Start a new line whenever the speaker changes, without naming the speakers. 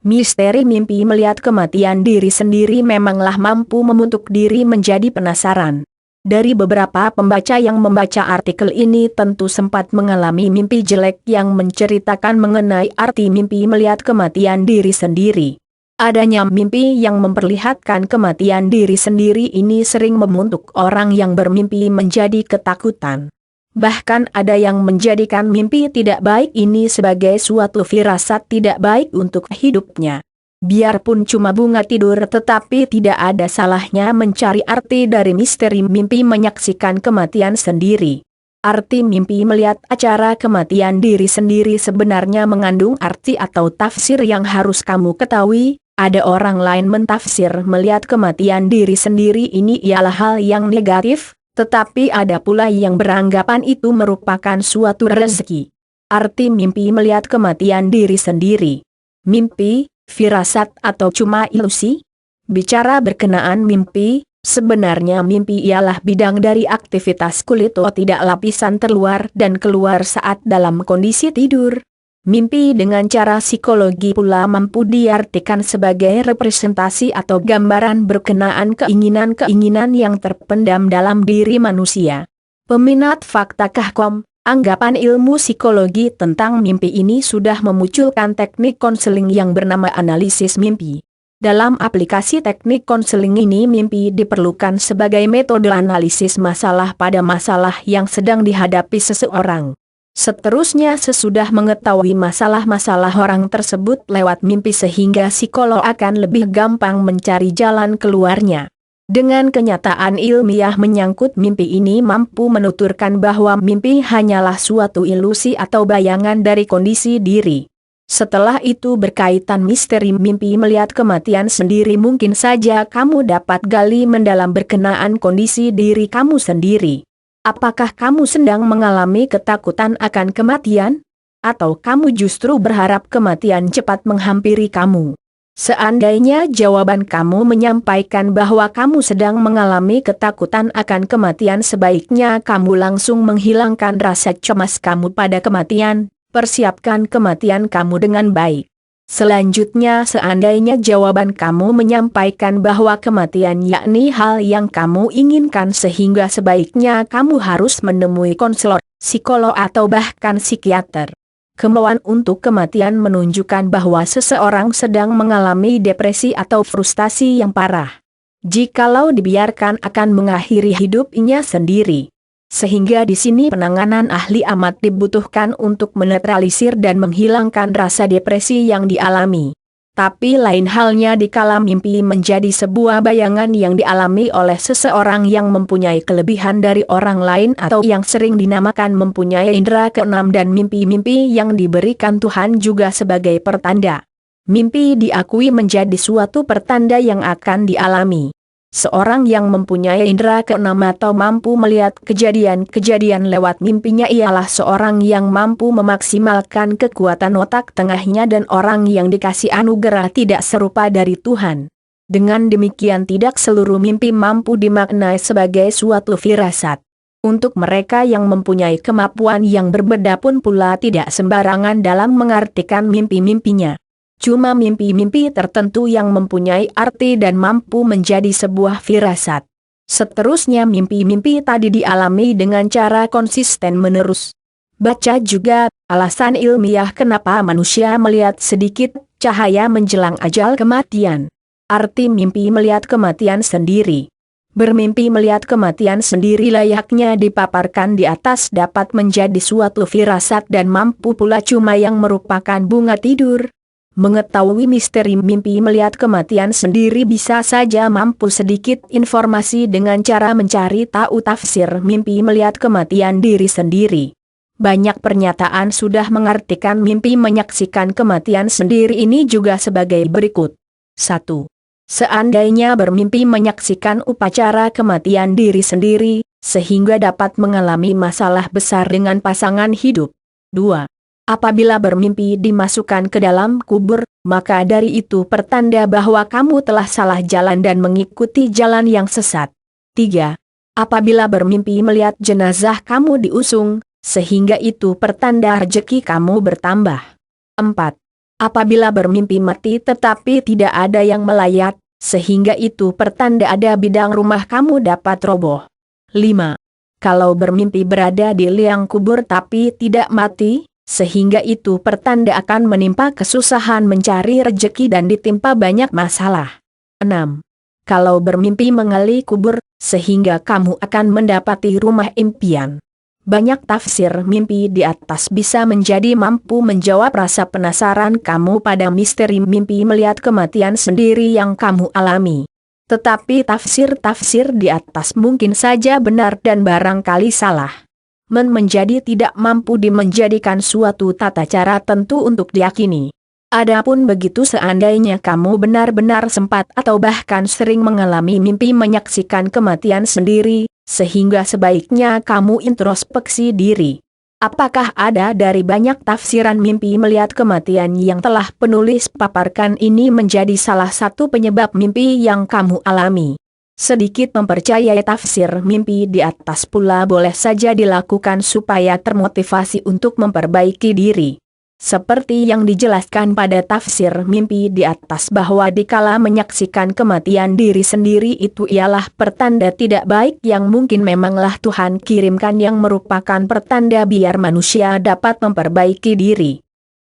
Misteri mimpi melihat kematian diri sendiri memanglah mampu membentuk diri menjadi penasaran. Dari beberapa pembaca yang membaca artikel ini tentu sempat mengalami mimpi jelek yang menceritakan mengenai arti mimpi melihat kematian diri sendiri. Adanya mimpi yang memperlihatkan kematian diri sendiri ini sering membentuk orang yang bermimpi menjadi ketakutan. Bahkan ada yang menjadikan mimpi tidak baik ini sebagai suatu firasat tidak baik untuk hidupnya. Biarpun cuma bunga tidur tetapi tidak ada salahnya mencari arti dari misteri mimpi menyaksikan kematian sendiri. Arti mimpi melihat acara kematian diri sendiri sebenarnya mengandung arti atau tafsir yang harus kamu ketahui. Ada orang lain mentafsir melihat kematian diri sendiri ini ialah hal yang negatif. Tetapi ada pula yang beranggapan itu merupakan suatu rezeki. Arti mimpi melihat kematian diri sendiri. Mimpi, firasat atau cuma ilusi? Bicara berkenaan mimpi, sebenarnya mimpi ialah bidang dari aktivitas kulit atau tidak lapisan terluar dan keluar saat dalam kondisi tidur. Mimpi dengan cara psikologi pula mampu diartikan sebagai representasi atau gambaran berkenaan keinginan-keinginan yang terpendam dalam diri manusia. Peminat Fakta.com, anggapan ilmu psikologi tentang mimpi ini sudah memunculkan teknik konseling yang bernama analisis mimpi. Dalam aplikasi teknik konseling ini mimpi diperlukan sebagai metode analisis masalah pada masalah yang sedang dihadapi seseorang. Seterusnya sesudah mengetahui masalah-masalah orang tersebut lewat mimpi sehingga psikolog akan lebih gampang mencari jalan keluarnya. Dengan kenyataan ilmiah menyangkut mimpi ini mampu menuturkan bahwa mimpi hanyalah suatu ilusi atau bayangan dari kondisi diri. Setelah itu berkaitan misteri mimpi melihat kematian sendiri mungkin saja kamu dapat gali mendalam berkenaan kondisi diri kamu sendiri. Apakah kamu sedang mengalami ketakutan akan kematian? Atau kamu justru berharap kematian cepat menghampiri kamu? Seandainya jawaban kamu menyampaikan bahwa kamu sedang mengalami ketakutan akan kematian sebaiknya kamu langsung menghilangkan rasa cemas kamu pada kematian, persiapkan kematian kamu dengan baik. Selanjutnya seandainya jawaban kamu menyampaikan bahwa kematian yakni hal yang kamu inginkan sehingga sebaiknya kamu harus menemui konselor, psikolog atau bahkan psikiater. Kemauan untuk kematian menunjukkan bahwa seseorang sedang mengalami depresi atau frustasi yang parah. Jikalau dibiarkan akan mengakhiri hidupnya sendiri. Sehingga di sini penanganan ahli amat dibutuhkan untuk menetralisir dan menghilangkan rasa depresi yang dialami. Tapi lain halnya dikala mimpi menjadi sebuah bayangan yang dialami oleh seseorang yang mempunyai kelebihan dari orang lain atau yang sering dinamakan mempunyai indera keenam dan mimpi-mimpi yang diberikan Tuhan juga sebagai pertanda. Mimpi diakui menjadi suatu pertanda yang akan dialami. Seorang yang mempunyai indera keenam atau mampu melihat kejadian-kejadian lewat mimpinya ialah seorang yang mampu memaksimalkan kekuatan otak tengahnya dan orang yang dikasih anugerah tidak serupa dari Tuhan. Dengan demikian tidak seluruh mimpi mampu dimaknai sebagai suatu firasat. Untuk mereka yang mempunyai kemampuan yang berbeda pun pula tidak sembarangan dalam mengartikan mimpi-mimpinya. Cuma mimpi-mimpi tertentu yang mempunyai arti dan mampu menjadi sebuah firasat. Seterusnya mimpi-mimpi tadi dialami dengan cara konsisten menerus. Baca juga, alasan ilmiah kenapa manusia melihat sedikit cahaya menjelang ajal kematian. Arti mimpi melihat kematian sendiri. Bermimpi melihat kematian sendiri layaknya dipaparkan di atas dapat menjadi suatu firasat dan mampu pula cuma yang merupakan bunga tidur. Mengetahui misteri mimpi melihat kematian sendiri bisa saja mampu sedikit informasi dengan cara mencari tahu tafsir mimpi melihat kematian diri sendiri. Banyak pernyataan sudah mengartikan mimpi menyaksikan kematian sendiri ini juga sebagai berikut. 1. Seandainya bermimpi menyaksikan upacara kematian diri sendiri, sehingga dapat mengalami masalah besar dengan pasangan hidup. 2. Apabila bermimpi dimasukkan ke dalam kubur, maka dari itu pertanda bahwa kamu telah salah jalan dan mengikuti jalan yang sesat. 3. Apabila bermimpi melihat jenazah kamu diusung, sehingga itu pertanda rezeki kamu bertambah. 4. Apabila bermimpi mati tetapi tidak ada yang melayat, sehingga itu pertanda ada bidang rumah kamu dapat roboh. 5. Kalau bermimpi berada di liang kubur tapi tidak mati, sehingga itu pertanda akan menimpa kesusahan mencari rejeki dan ditimpa banyak masalah. 6. Kalau bermimpi mengali kubur, sehingga kamu akan mendapati rumah impian. Banyak tafsir mimpi di atas bisa menjadi mampu menjawab rasa penasaran kamu pada misteri mimpi melihat kematian sendiri yang kamu alami. Tetapi tafsir-tafsir di atas mungkin saja benar dan barangkali salah. Menjadi tidak mampu dimenjadikan suatu tata cara tentu untuk diyakini. Adapun begitu seandainya kamu benar-benar sempat atau bahkan sering mengalami mimpi menyaksikan kematian sendiri, sehingga sebaiknya kamu introspeksi diri. Apakah ada dari banyak tafsiran mimpi melihat kematian yang telah penulis paparkan ini menjadi salah satu penyebab mimpi yang kamu alami? Sedikit mempercayai tafsir mimpi di atas pula boleh saja dilakukan supaya termotivasi untuk memperbaiki diri. Seperti yang dijelaskan pada tafsir mimpi di atas bahwa dikala menyaksikan kematian diri sendiri itu ialah pertanda tidak baik yang mungkin memanglah Tuhan kirimkan yang merupakan pertanda biar manusia dapat memperbaiki diri.